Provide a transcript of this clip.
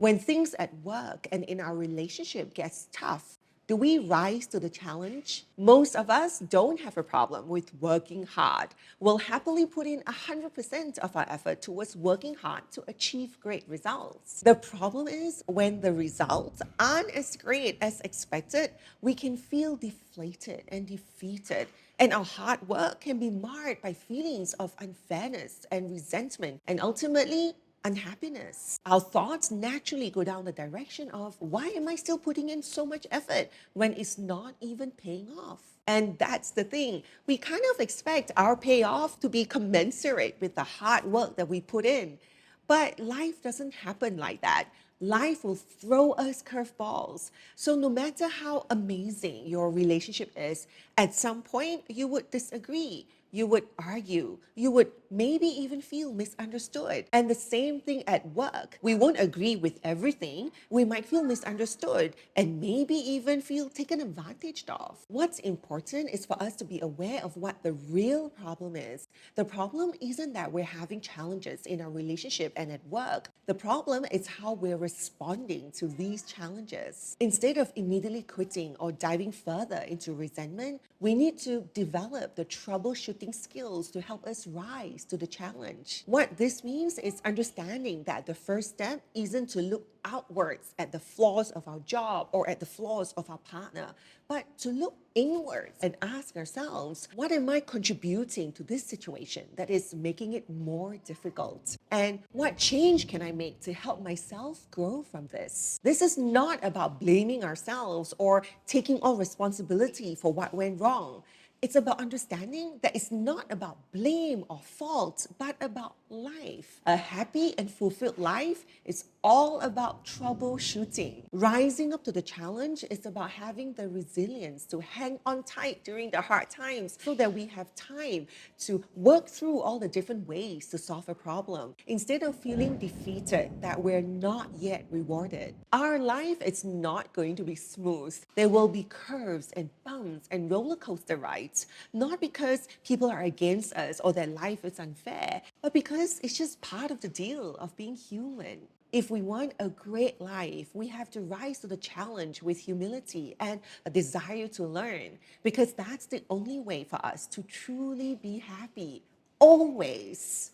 When things at work and in our relationship gets tough, do we rise to the challenge? Most of us don't have a problem with working hard. We'll happily put in 100% of our effort towards working hard to achieve great results. The problem is when the results aren't as great as expected, we can feel deflated and defeated. And our hard work can be marred by feelings of unfairness and resentment, and ultimately, unhappiness. Our thoughts naturally go down the direction of why am I still putting in so much effort when it's not even paying off? And that's the thing. We kind of expect our payoff to be commensurate with the hard work that we put in. But life doesn't happen like that. Life will throw us curveballs. So no matter how amazing your relationship is, at some point you would disagree. You would argue. You would maybe even feel misunderstood. And the same thing at work. We won't agree with everything. We might feel misunderstood and maybe even feel taken advantage of. What's important is for us to be aware of what the real problem is. The problem isn't that we're having challenges in our relationship and at work. The problem is how we're responding to these challenges. Instead of immediately quitting or diving further into resentment, we need to develop the troubleshooting skills to help us rise to the challenge. What this means is understanding that the first step isn't to look outwards at the flaws of our job or at the flaws of our partner, but to look inwards and ask ourselves, what am I contributing to this situation that is making it more difficult? And what change can I make to help myself grow from this? This is not about blaming ourselves or taking all responsibility for what went wrong. It's about understanding that it's not about blame or fault, but about life. A happy and fulfilled life is all about troubleshooting. Rising up to the challenge is about having the resilience to hang on tight during the hard times so that we have time to work through all the different ways to solve a problem instead of feeling defeated that we're not yet rewarded. Our life is not going to be smooth. There will be curves and bumps and roller coaster rides, not because people are against us or that life is unfair, but because it's just part of the deal of being human. If we want a great life, we have to rise to the challenge with humility and a desire to learn, because that's the only way for us to truly be happy, always.